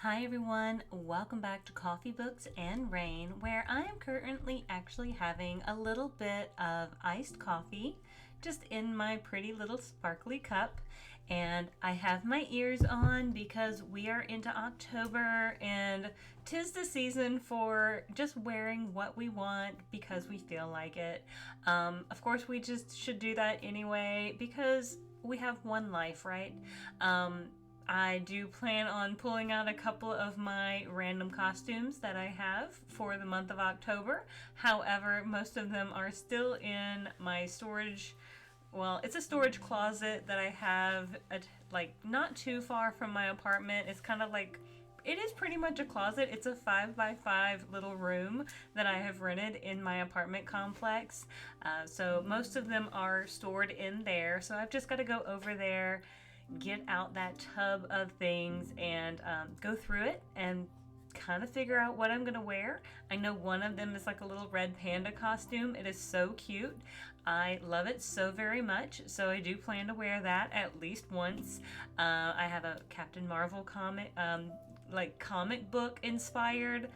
Hi everyone, welcome back to Coffee, Books, and Rain, where I am currently actually having a little bit of iced coffee just in my pretty little sparkly cup. And I have my ears on because we are into October and 'tis the season for just wearing what we want because we feel like it. Of course, we just should do that anyway because we have one life, right? I do plan on pulling out a couple of my random costumes that I have for the month of October. However, most of them are still in my storage. Well, it's a storage closet that I have not too far from my apartment. It's kind of like it is pretty much a closet. It's a 5x5 little room that I have rented in my apartment complex. So most of them are stored in there. So I've just got to go over there, get out that tub of things, and go through it and kind of figure out what I'm gonna wear. I know one of them is like a little red panda costume. It is so cute. I love it so very much. So I do plan to wear that at least once. I have a Captain Marvel comic book inspired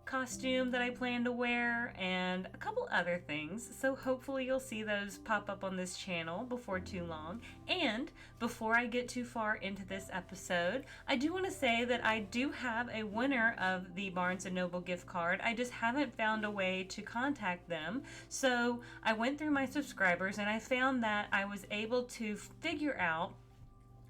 costume that I plan to wear, and a couple other things. So hopefully you'll see those pop up on this channel before too long. And before I get too far into this episode, I do want to say that I do have a winner of the Barnes & Noble gift card. I just haven't found a way to contact them. So I went through my subscribers and I found that I was able to figure out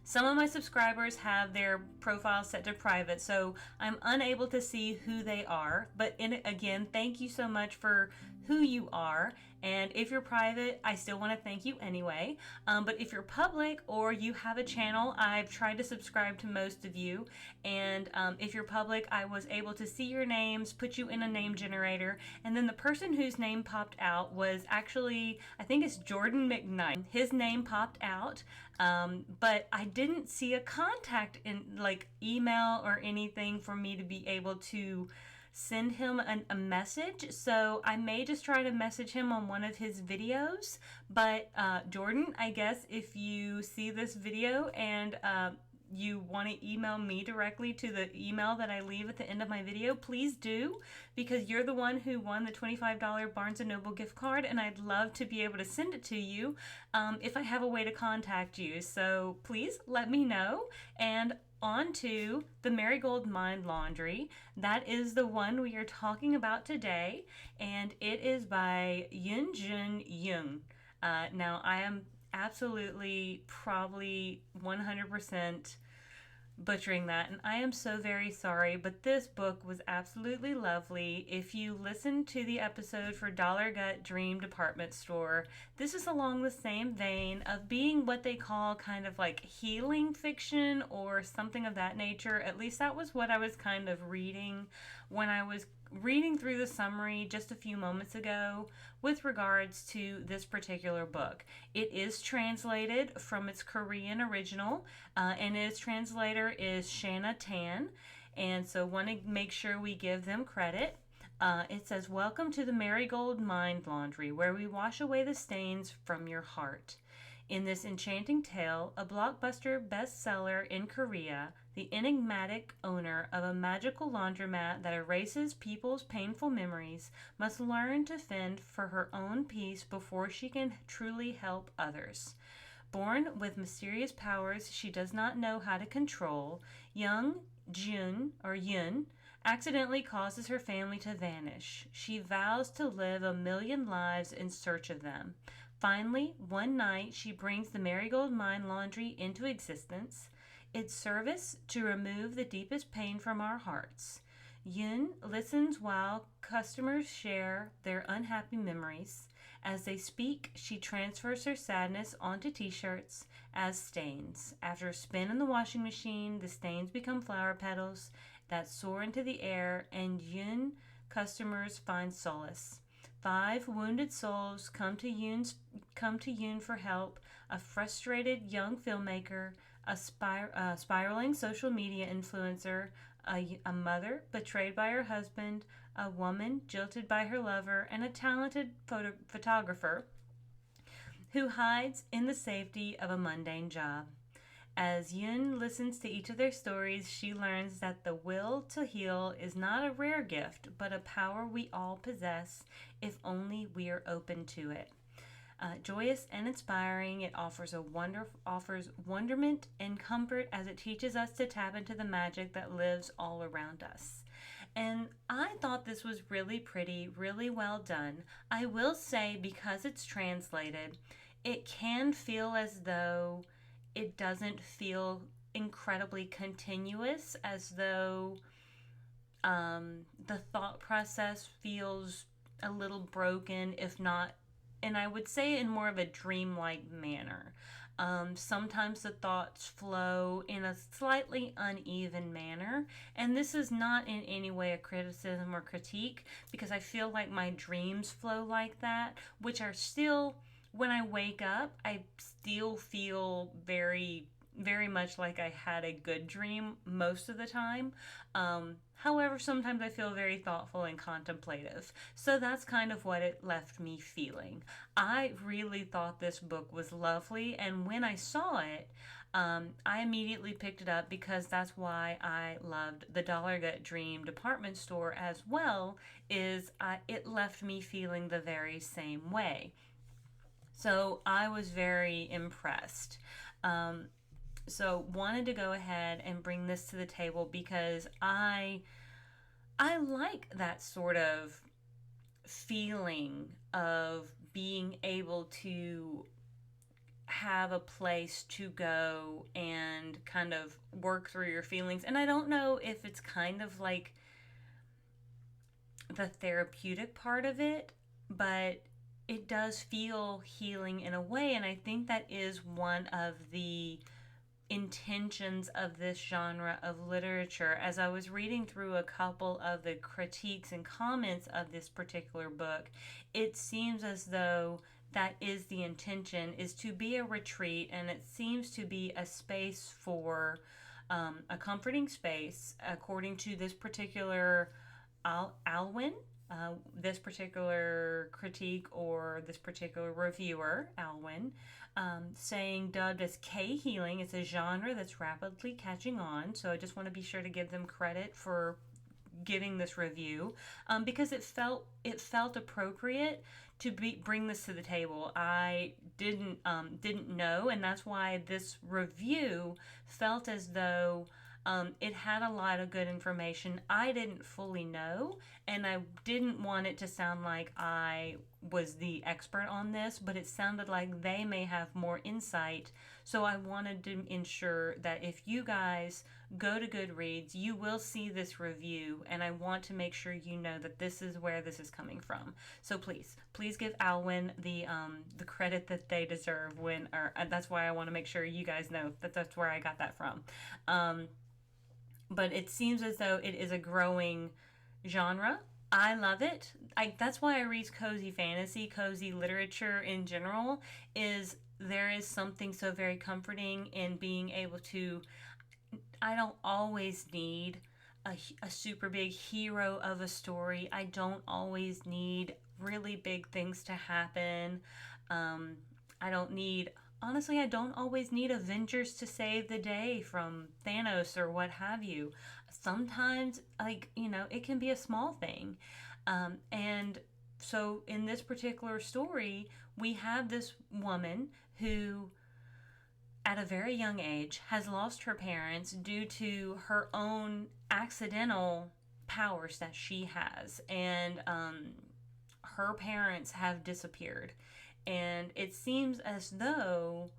some of my subscribers have their profiles set to private, so I'm unable to see who they are. But again, thank you so much for who you are. And if you're private, I still want to thank you anyway. But if you're public or you have a channel, I've tried to subscribe to most of you. And if you're public, I was able to see your names, put you in a name generator. And then the person whose name popped out was actually, I think it's Jordan McKnight. His name popped out, but I didn't see a contact in like email or anything for me to be able to send him a message. So I may just try to message him on one of his videos. But Jordan, I guess if you see this video and you want to email me directly to the email that I leave at the end of my video, please do, because you're the one who won the $25 Barnes & Noble gift card, and I'd love to be able to send it to you if I have a way to contact you. So please let me know. And on to the Marigold Mind Laundry. That is the one we are talking about today, and it is by Jungeun. Now, I am absolutely probably 100% butchering that, and I am so very sorry, but this book was absolutely lovely. If you listen to the episode for Dollar Gut Dream Department Store, this is along the same vein of being what they call kind of like healing fiction or something of that nature. At least that was what I was kind of reading when I was reading through the summary just a few moments ago with regards to this particular book. It is translated from its Korean original, and its translator is Shanna Tan, and so want to make sure we give them credit. It says, "Welcome to the Marigold Mind Laundry, where we wash away the stains from your heart." In this enchanting tale, a blockbuster bestseller in Korea, the enigmatic owner of a magical laundromat that erases people's painful memories must learn to fend for her own peace before she can truly help others. Born with mysterious powers she does not know how to control, young Yun accidentally causes her family to vanish. She vows to live a million lives in search of them. Finally, one night, she brings the Marigold Mind Laundry into existence, its service to remove the deepest pain from our hearts. Yun listens while customers share their unhappy memories. As they speak, she transfers her sadness onto t-shirts as stains. After a spin in the washing machine, the stains become flower petals that soar into the air, and Yun customers find solace. 5 wounded souls come to Yoon for help: a frustrated young filmmaker, a spiraling social media influencer, a mother betrayed by her husband, a woman jilted by her lover, and a talented photographer who hides in the safety of a mundane job. As Yun listens to each of their stories, she learns that the will to heal is not a rare gift, but a power we all possess if only we are open to it. Joyous and inspiring, it offers wonderment and comfort as it teaches us to tap into the magic that lives all around us. And I thought this was really pretty, really well done. I will say, because it's translated, it can feel as though it doesn't feel incredibly continuous, as though the thought process feels a little broken, if not, and I would say in more of a dreamlike manner. Sometimes the thoughts flow in a slightly uneven manner, and this is not in any way a criticism or critique, because I feel like my dreams flow like that, which are still, when I wake up, I still feel very, very much like I had a good dream most of the time. However, sometimes I feel very thoughtful and contemplative. So that's kind of what it left me feeling. I really thought this book was lovely, and when I saw it, I immediately picked it up because that's why I loved the Dollar Gut Dream department store as well. It left me feeling the very same way. So I was very impressed. So wanted to go ahead and bring this to the table because I like that sort of feeling of being able to have a place to go and kind of work through your feelings. And I don't know if it's kind of like the therapeutic part of it, but it does feel healing in a way. And I think that is one of the intentions of this genre of literature. As I was reading through a couple of the critiques and comments of this particular book, it seems as though that is the intention, is to be a retreat, and it seems to be a space for a comforting space, according to this particular Alwyn, this particular critique or this particular reviewer, Alwyn, saying dubbed as K healing. It's a genre that's rapidly catching on. So I just want to be sure to give them credit for giving this review, because it felt appropriate to bring this to the table. I didn't know, and that's why this review felt as though it had a lot of good information I didn't fully know, and I didn't want it to sound like I was the expert on this, but it sounded like they may have more insight. So I wanted to ensure that if you guys go to Goodreads, you will see this review, and I want to make sure you know that this is where this is coming from. So please give Alwyn the credit that they deserve. That's why I want to make sure you guys know that that's where I got that from. But it seems as though it is a growing genre. I love it. That's why I read cozy fantasy, cozy literature in general, is there is something so very comforting in being able to, I don't always need a super big hero of a story. I don't always need really big things to happen. I don't need, honestly, I don't always need Avengers to save the day from Thanos or what have you. Sometimes, it can be a small thing. And so in this particular story, we have this woman who, at a very young age, has lost her parents due to her own accidental powers that she has. And her parents have disappeared. And it seems as though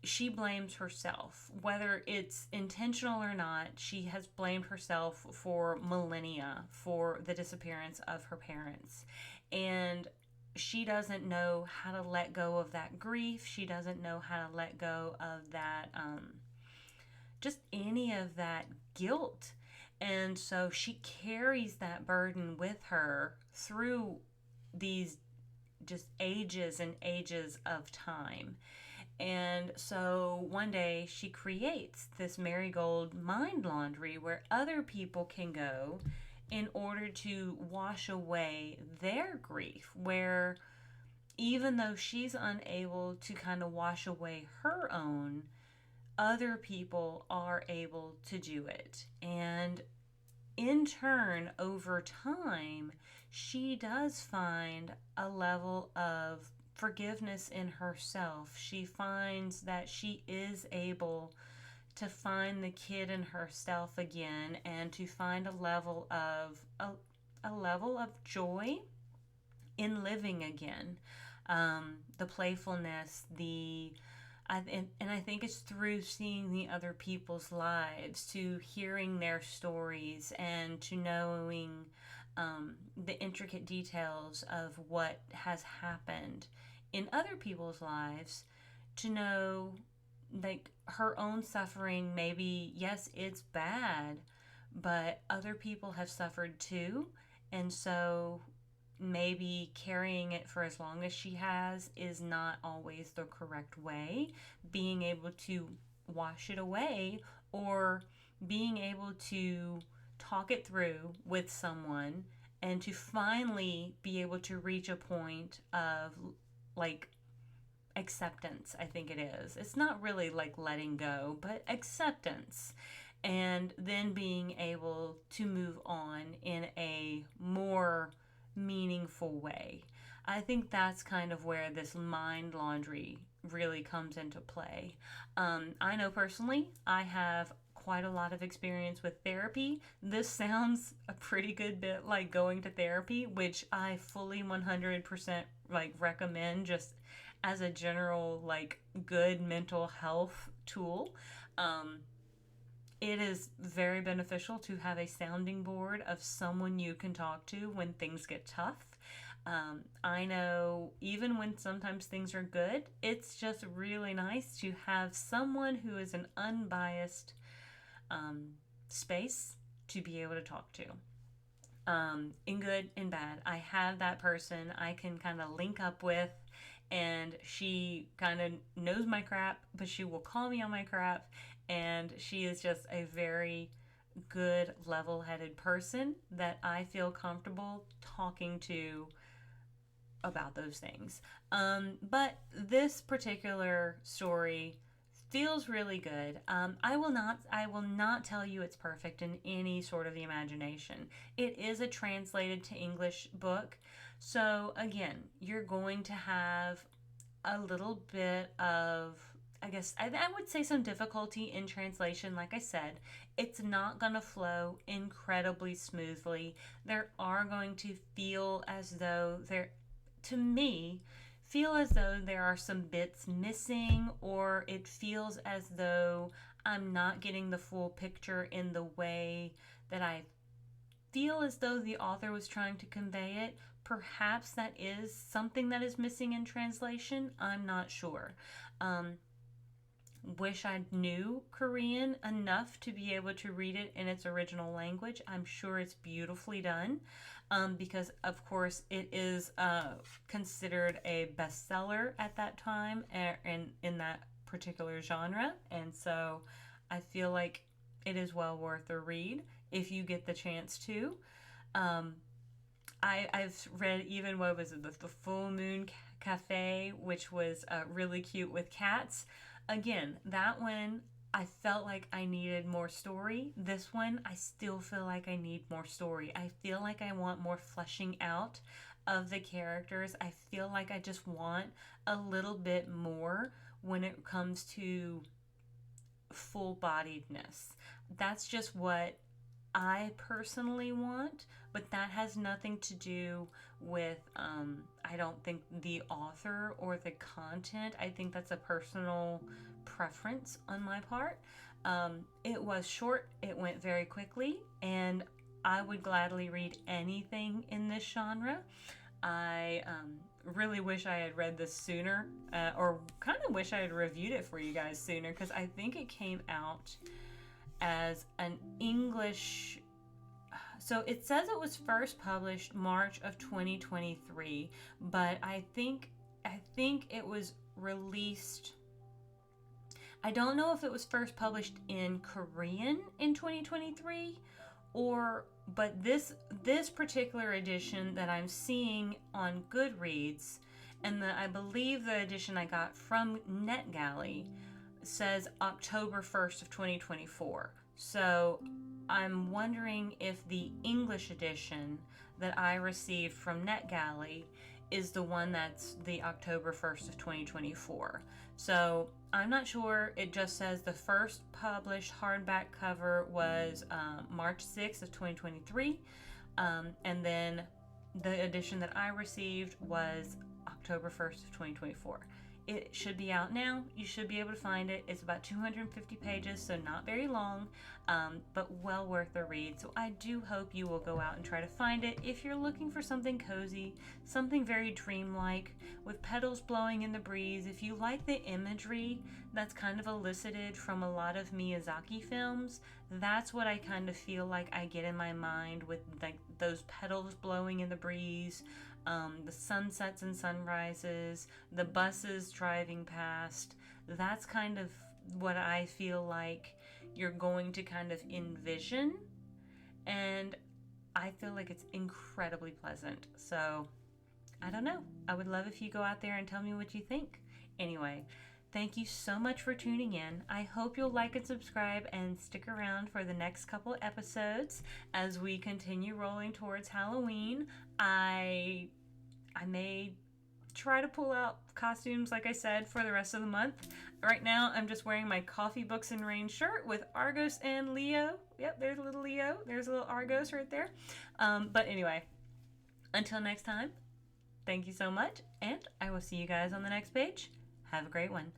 she blames herself. Whether it's intentional or not, she has blamed herself for millennia for the disappearance of her parents. And she doesn't know how to let go of that grief. She doesn't know how to let go of that, just any of that guilt. And so she carries that burden with her through these just ages and ages of time. And so one day she creates this Marigold mind laundry where other people can go in order to wash away their grief, where even though she's unable to kind of wash away her own, other people are able to do it. And in turn, over time, she does find a level of forgiveness in herself. She finds that she is able to find the kid in herself again and to find a level of joy in living again. The playfulness, and I think it's through seeing the other people's lives, to hearing their stories, and to knowing the intricate details of what has happened in other people's lives, to know, like, her own suffering. Maybe, yes, it's bad, but other people have suffered too. And so maybe carrying it for as long as she has is not always the correct way. Being able to wash it away, or being able to talk it through with someone, and to finally be able to reach a point of, like, acceptance. I think it is. It's not really like letting go, but acceptance. And then being able to move on in a more meaningful way. I think that's kind of where this mind laundry really comes into play. I know personally, I have quite a lot of experience with therapy. This sounds a pretty good bit like going to therapy, which I fully 100% like recommend, just as a general like good mental health tool. Um, it is very beneficial to have a sounding board of someone you can talk to when things get tough. I know even when sometimes things are good, it's just really nice to have someone who is an unbiased um, space to be able to talk to. In good and bad, I have that person I can kind of link up with, and she kind of knows my crap, but she will call me on my crap. And she is just a very good, level headed person that I feel comfortable talking to about those things. But this particular story feels really good. I will not tell you it's perfect in any sort of the imagination. It is a translated to English book. So again, you're going to have a little bit of, I would say, some difficulty in translation. Like I said, it's not going to flow incredibly smoothly. There are going to feel as though to me, feel as though there are some bits missing, or it feels as though I'm not getting the full picture in the way that I feel as though the author was trying to convey it. Perhaps that is something that is missing in translation. I'm not sure. Wish I knew Korean enough to be able to read it in its original language. I'm sure it's beautifully done, because, of course, it is considered a bestseller at that time, in that particular genre. And so I feel like it is well worth a read if you get the chance to. I've read even, what was it, the Full Moon Cafe, which was really cute with cats. Again, that one, I felt like I needed more story. This one, I still feel like I need more story. I feel like I want more fleshing out of the characters. I feel like I just want a little bit more when it comes to full bodiedness. That's just what I personally want, but that has nothing to do with, I don't think, the author or the content. I think that's a personal preference on my part. It was short, it went very quickly, and I would gladly read anything in this genre. I really wish I had read this sooner, or kind of wish I had reviewed it for you guys sooner, because I think it came out as an English. So it says it was first published March of 2023, but I think it was released. I don't know if it was first published in Korean in 2023, but this particular edition that I'm seeing on Goodreads, and I believe the edition I got from NetGalley, says October 1st of 2024. So I'm wondering if the English edition that I received from NetGalley is the one that's the October 1st of 2024. So I'm not sure. It just says the first published hardback cover was March 6th of 2023. And then the edition that I received was October 1st of 2024. It should be out now. You should be able to find it. It's about 250 pages, so not very long, but well worth the read. So I do hope you will go out and try to find it. If you're looking for something cozy, something very dreamlike, with petals blowing in the breeze, if you like the imagery that's kind of elicited from a lot of Miyazaki films, that's what I kind of feel like I get in my mind with like those petals blowing in the breeze. The sunsets and sunrises, the buses driving past. That's kind of what I feel like you're going to kind of envision. And I feel like it's incredibly pleasant. So, I don't know. I would love if you go out there and tell me what you think. Anyway, thank you so much for tuning in. I hope you'll like and subscribe and stick around for the next couple episodes as we continue rolling towards Halloween. I may try to pull out costumes, like I said, for the rest of the month. Right now, I'm just wearing my Coffee Books and Rain shirt with Argos and Leo. Yep, there's a little Leo. There's a little Argos right there. But anyway, until next time, thank you so much, and I will see you guys on the next page. Have a great one.